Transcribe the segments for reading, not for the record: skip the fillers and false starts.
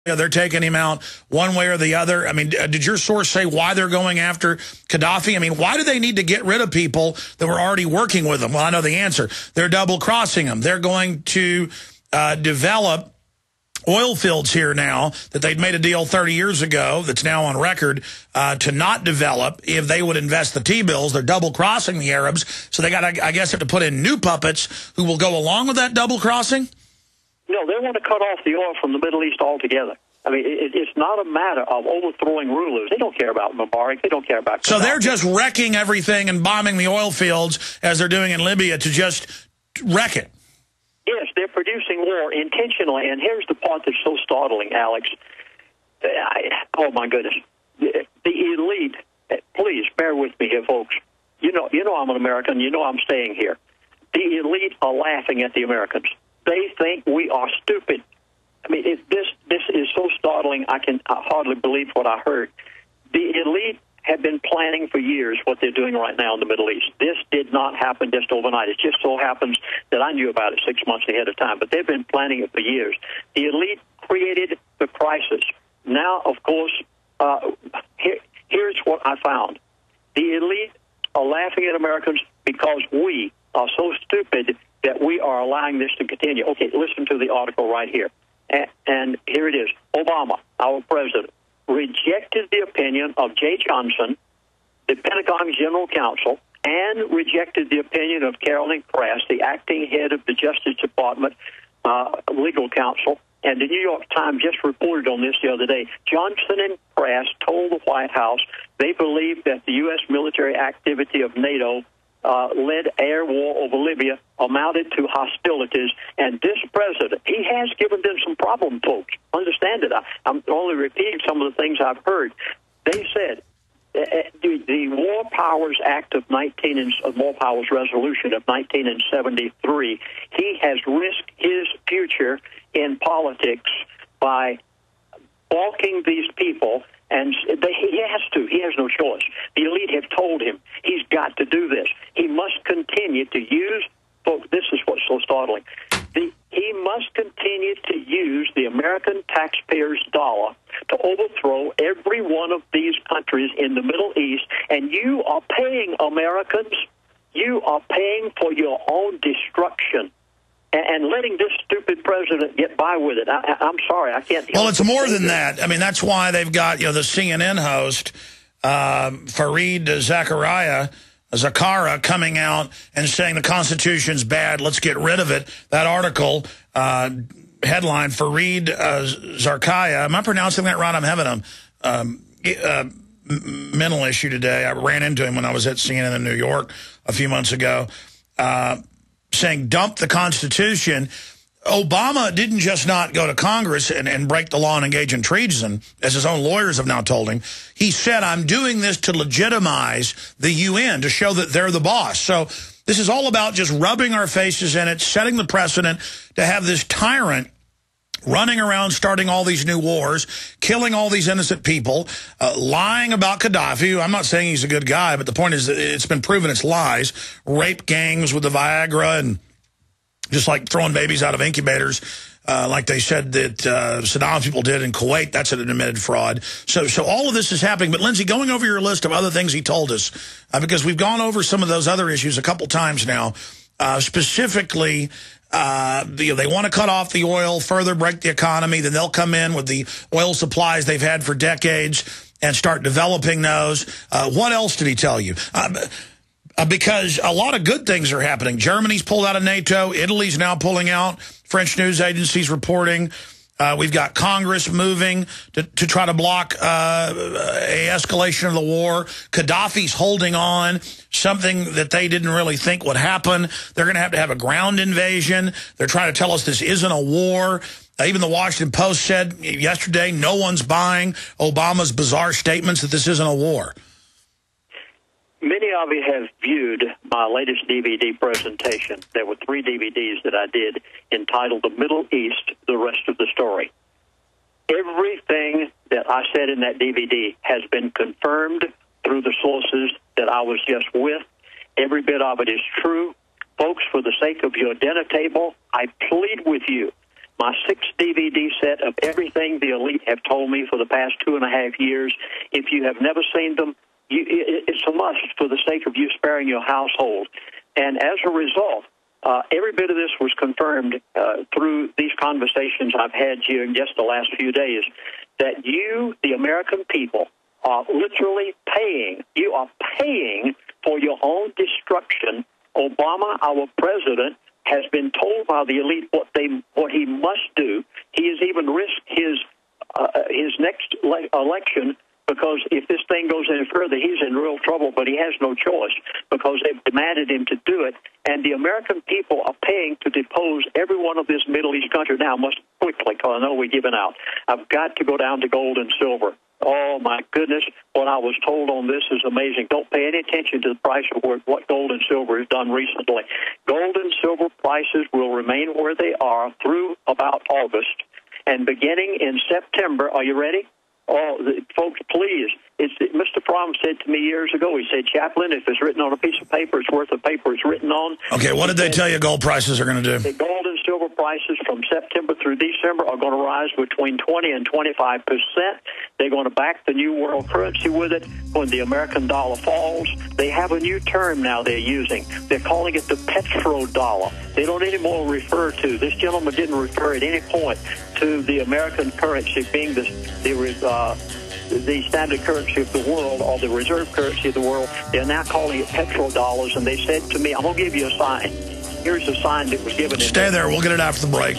They're taking him out one way or the other. I mean, did your source say why they're going after Gaddafi? I mean, why do they need to get rid of people that were already working with them? Well, I know the answer. They're double-crossing them. They're going to develop oil fields here now that they'd made a deal 30 years ago that's now on record to not develop if they would invest the T-bills. They're double-crossing the Arabs, so they got, I guess, have to put in new puppets who will go along with that double-crossing? No, they want to cut off the oil from the Middle East altogether. I mean, it's not a matter of overthrowing rulers. They don't care about Mubarak. They don't care about Gaddafi. So they're just wrecking everything and bombing the oil fields, as they're doing in Libya, to just wreck it. Yes, they're producing war intentionally. And here's the part that's so startling, Alex. Oh, my goodness. The elite, please bear with me here, folks. You know I'm an American. You know I'm staying here. The elite are laughing at the Americans. They think we are stupid. I mean, this is so startling, I hardly believe what I heard. The elite have been planning for years what they're doing right now in the Middle East. This did not happen just overnight. It just so happens that I knew about it 6 months ahead of time, but they've been planning it for years. The elite created the crisis. Now, of course, here's what I found. The elite are laughing at Americans because we are so stupid that we are allowing this to continue. Okay, listen to the article right here. And here it is. Obama, our president, rejected the opinion of Jay Johnson, the Pentagon General Counsel, and rejected the opinion of Carolyn Crass, the acting head of the Justice Department legal counsel. And the New York Times just reported on this the other day. Johnson and Crass told the White House they believe that the U.S. military activity of NATO led air war over Libya amounted to hostilities, and this president, he has given them some problem, folks. Understand it. I'm only repeating some of the things I've heard. They said the War Powers Act of War Powers Resolution of 1973, he has risked his future in politics by balking these people. And he has to. He has no choice. The elite have told him he's got to do this. He must continue to use, folks, this is what's so startling. He must continue to use the American taxpayer's dollar to overthrow every one of these countries in the Middle East. And you are paying, Americans, you are paying for your own destruction. And letting this stupid president get by with it. I'm sorry, I can't. Well, it's more than that. I mean, that's why they've got the CNN host Fareed Zakaria coming out and saying the Constitution's bad. Let's get rid of it. That article headline: Fareed Zakaria. Am I pronouncing that right? I'm having a mental issue today. I ran into him when I was at CNN in New York a few months ago. Saying dump the Constitution. Obama didn't just not go to Congress and break the law and engage in treason, as his own lawyers have now told him. He said, I'm doing this to legitimize the UN, to show that they're the boss. So this is all about just rubbing our faces in it, setting the precedent to have this tyrant running around starting all these new wars, killing all these innocent people, lying about Gaddafi. I'm not saying he's a good guy, but the point is that it's been proven it's lies. Rape gangs with the Viagra, and just like throwing babies out of incubators, like they said that Saddam's people did in Kuwait. That's an admitted fraud. So all of this is happening. But, Lindsey, going over your list of other things he told us, because we've gone over some of those other issues a couple times now, specifically they want to cut off the oil, further break the economy. Then they'll come in with the oil supplies they've had for decades and start developing those. What else did he tell you? Because a lot of good things are happening. Germany's pulled out of NATO. Italy's now pulling out. French news agencies reporting. We've got Congress moving to try to block a escalation of the war. Gaddafi's holding on, something that they didn't really think would happen. They're going to have a ground invasion. They're trying to tell us this isn't a war. Even the Washington Post said yesterday no one's buying Obama's bizarre statements that this isn't a war. Many of you have viewed my latest DVD presentation. There were 3 DVDs that I did entitled The Middle East, The Rest of the Story. Everything that I said in that DVD has been confirmed through the sources that I was just with. Every bit of it is true. Folks, for the sake of your dinner table, I plead with you, my 6th DVD set of everything the elite have told me for the past 2.5 years. If you have never seen them, it's a must for the sake of you sparing your household. And as a result, every bit of this was confirmed through these conversations I've had here in just the last few days, that you, the American people, are literally paying. You are paying for your own destruction. Obama, our president, has been told by the elite what he must do. He has even risked his next election, because if this thing goes any further, he's in real trouble, but he has no choice because they've demanded him to do it. And the American people are paying to depose every one of this Middle East country. Now, I must quickly, because I know we're giving out. I've got to go down to gold and silver. Oh, my goodness, what I was told on this is amazing. Don't pay any attention to the price of what gold and silver has done recently. Gold and silver prices will remain where they are through about August. And beginning in September, are you ready? Oh, folks, please. Mr. Fromm said to me years ago, he said, Chaplain, if it's written on a piece of paper, it's worth the paper it's written on. Okay, what did they tell you gold prices are going to do? The gold and silver prices from September through December are going to rise between 20 and 25%. They're going to back the new world currency with it. When the American dollar falls, they have a new term now they're using. They're calling it the petrodollar. They don't anymore refer to, this gentleman didn't refer at any point to the American currency being the standard currency of the world or the reserve currency of the world. They're now calling it petrodollars, and they said to me, I'm going to give you a sign. Here's a sign that was given. Stay there. We'll get it after the break,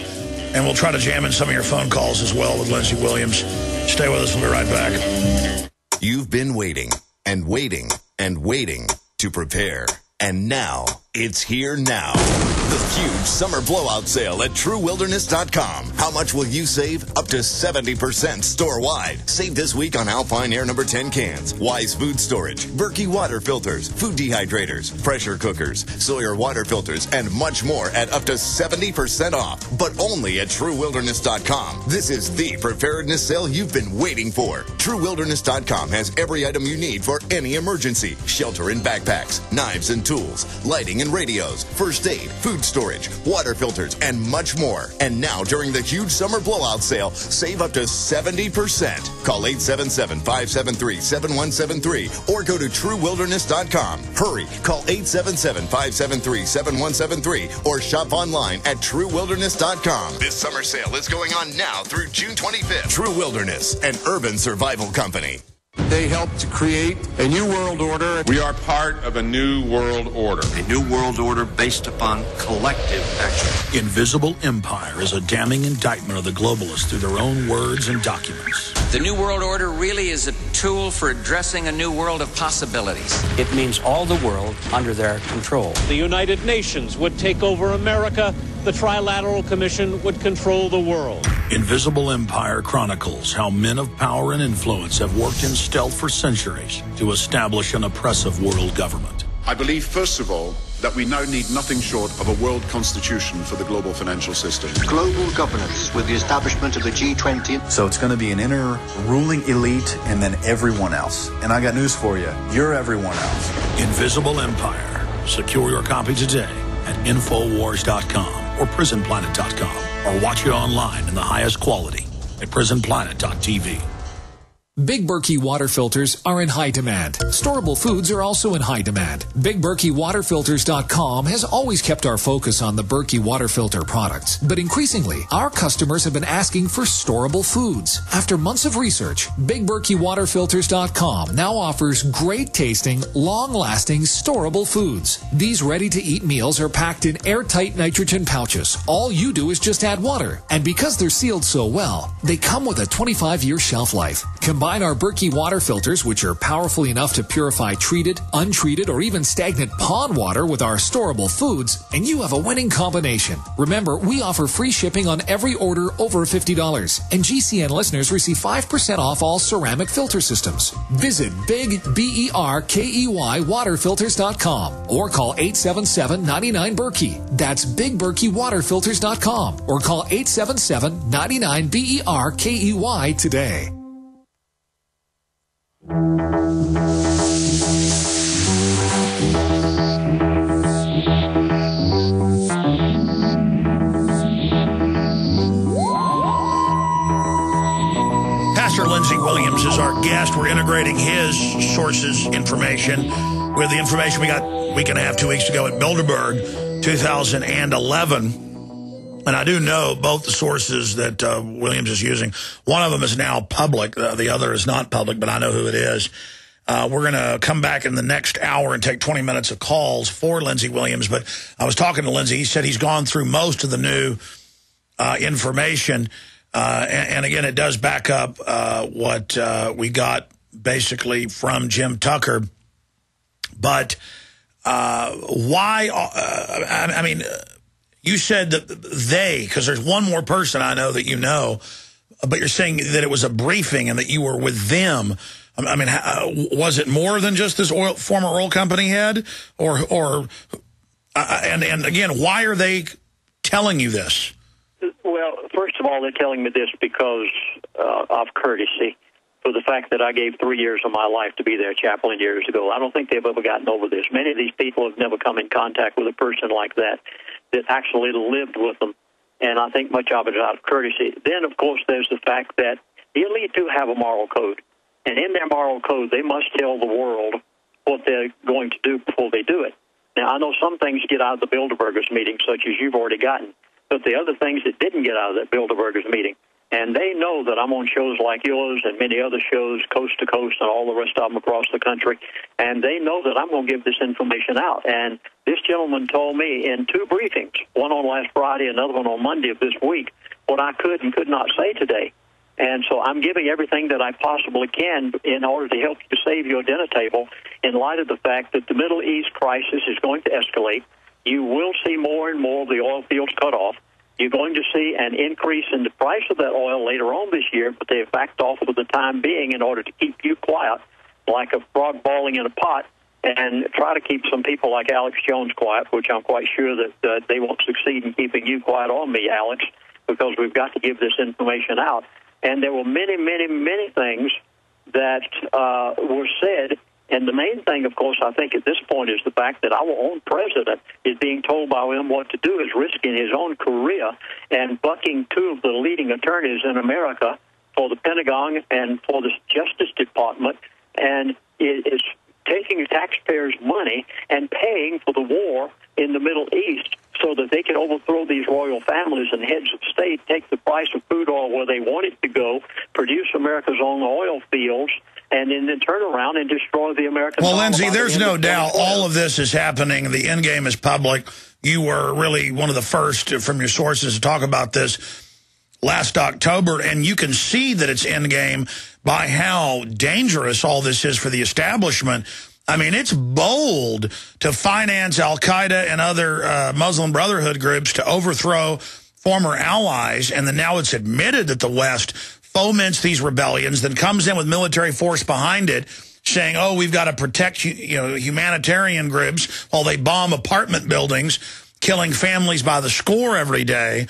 and we'll try to jam in some of your phone calls as well with Lindsey Williams. Stay with us. We'll be right back. You've been waiting and waiting and waiting to prepare. And now, it's here now. The huge summer blowout sale at TrueWilderness.com. How much will you save? Up to 70% store-wide. Save this week on Alpine Air number 10 cans, Wise Food Storage, Berkey water filters, food dehydrators, pressure cookers, Sawyer water filters, and much more at up to 70% off. But only at TrueWilderness.com. This is the preparedness sale you've been waiting for. TrueWilderness.com has every item you need for any emergency. Shelter and backpacks, knives and tools, lighting and radios, first aid, food storage, water filters, and much more. And now, during the huge summer blowout sale, save up to 70%. Call 877-573-7173 or go to TrueWilderness.com. Hurry, call 877-573-7173 or shop online at TrueWilderness.com. This summer sale is going on now through June 25th. True Wilderness, an urban survival company. They helped to create a new world order. We are part of a new world order. A new world order based upon collective action. Invisible Empire is a damning indictment of the globalists through their own words and documents. The new world order really is a tool for addressing a new world of possibilities. It means all the world under their control. The United Nations would take over America. The Trilateral Commission would control the world. Invisible Empire chronicles how men of power and influence have worked in stealth for centuries to establish an oppressive world government. I believe, first of all, that we now need nothing short of a world constitution for the global financial system. Global governance with the establishment of the G20. So it's going to be an inner ruling elite and then everyone else. And I got news for you. You're everyone else. Invisible Empire. Secure your copy today at Infowars.com or PrisonPlanet.com or watch it online in the highest quality at PrisonPlanet.tv. Big Berkey water filters are in high demand. Storable foods are also in high demand. BigBerkeyWaterFilters.com has always kept our focus on the Berkey water filter products, but increasingly, our customers have been asking for storable foods. After months of research, BigBerkeyWaterFilters.com now offers great tasting, long-lasting, storable foods. These ready-to-eat meals are packed in airtight nitrogen pouches. All you do is just add water, and because they're sealed so well, they come with a 25-year shelf life. Combine our Berkey water filters, which are powerful enough to purify treated, untreated, or even stagnant pond water with our storable foods, and you have a winning combination. Remember, we offer free shipping on every order over $50, and GCN listeners receive 5% off all ceramic filter systems. Visit BigBerkeyWaterFilters.com or call 877-99-BERKEY. That's BigBerkeyWaterFilters.com or call 877-99-BERKEY today. Dr. Lindsey Williams is our guest. We're integrating his sources information with the information we got a week and a half, 2 weeks ago at Bilderberg 2011. And I do know both the sources that Williams is using. One of them is now public. The other is not public, but I know who it is. We're going to come back in the next hour and take 20 minutes of calls for Lindsey Williams. But I was talking to Lindsey. He said he's gone through most of the new information. And again, it does back up what we got basically from Jim Tucker. But why? I mean, you said that they, because there's one more person I know that you know, but you're saying that it was a briefing and that you were with them. I mean, was it more than just this former oil company head? And again, why are they telling you this? Well, first of all, they're telling me this because of courtesy, for the fact that I gave 3 years of my life to be their chaplain years ago. I don't think they've ever gotten over this. Many of these people have never come in contact with a person like that actually lived with them, and I think much of it is out of courtesy. Then, of course, there's the fact that the elite do have a moral code, and in their moral code, they must tell the world what they're going to do before they do it. Now, I know some things get out of the Bilderbergers meeting, such as you've already gotten, but the other things that didn't get out of that Bilderbergers meeting, and they know that I'm on shows like yours and many other shows, coast to coast, and all the rest of them across the country, and they know that I'm going to give this information out. And this gentleman told me in 2 briefings, one on last Friday, another one on Monday of this week, what I could and could not say today. And so I'm giving everything that I possibly can in order to help you save your dinner table in light of the fact that the Middle East crisis is going to escalate. You will see more and more of the oil fields cut off. You're going to see an increase in the price of that oil later on this year, but they have backed off for the time being in order to keep you quiet, like a frog balling in a pot, and try to keep some people like Alex Jones quiet, which I'm quite sure that they won't succeed in keeping you quiet on me, Alex, because we've got to give this information out. And there were many, many, many things that were said. And the main thing, of course, I think at this point is the fact that our own president is being told by him what to do, is risking his own career and bucking 2 of the leading attorneys in America for the Pentagon and for the Justice Department, and is taking taxpayers' money and paying for the war in the Middle East so that they can overthrow these royal families and heads of state, take the price of crude oil where they want it to go, produce America's own oil fields, and then turn around and destroy the American... Well, Lindsey, there's no doubt all of this is happening. The end game is public. You were really one of the first from your sources to talk about this last October, and you can see that it's end game by how dangerous all this is for the establishment. I mean, it's bold to finance al-Qaeda and other Muslim Brotherhood groups to overthrow former allies, and then now it's admitted that the West foments these rebellions, then comes in with military force behind it, saying, oh, we've got to protect humanitarian groups while they bomb apartment buildings, killing families by the score every day.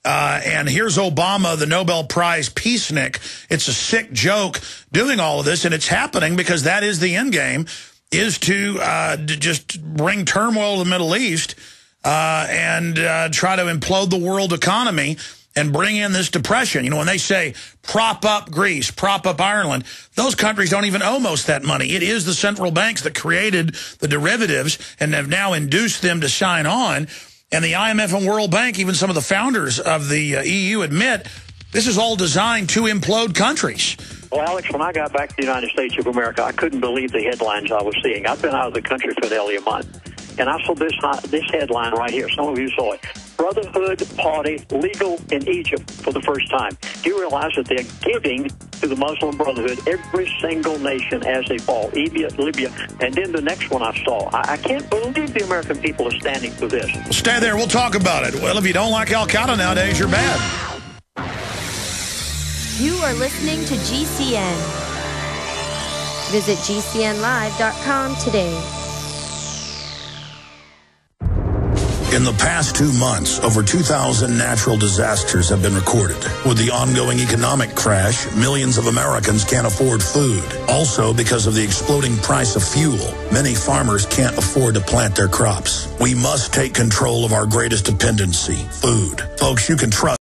And here's Obama, the Nobel Prize peacenik. It's a sick joke doing all of this, and it's happening because that is the end game, is to just bring turmoil to the Middle East and try to implode the world economy and bring in this depression. You know, when they say prop up Greece, prop up Ireland, those countries don't even owe most that money. It is the central banks that created the derivatives and have now induced them to sign on. And the IMF and World Bank, even some of the founders of the EU admit this is all designed to implode countries. Well, Alex, when I got back to the United States of America, I couldn't believe the headlines I was seeing. I've been out of the country for nearly a month, and I saw this headline right here. Some of you saw it. Brotherhood Party legal in Egypt for the first time. Do you realize that they're giving to the Muslim Brotherhood every single nation as they fall? Libya, and then the next one I saw. I can't believe the American people are standing for this. Stay there. We'll talk about it. Well, if you don't like al-Qaeda nowadays, you're bad. You are listening to GCN. Visit GCNlive.com today. In the past 2 months, over 2,000 natural disasters have been recorded. With the ongoing economic crash, millions of Americans can't afford food. Also, because of the exploding price of fuel, many farmers can't afford to plant their crops. We must take control of our greatest dependency, food. Folks, you can trust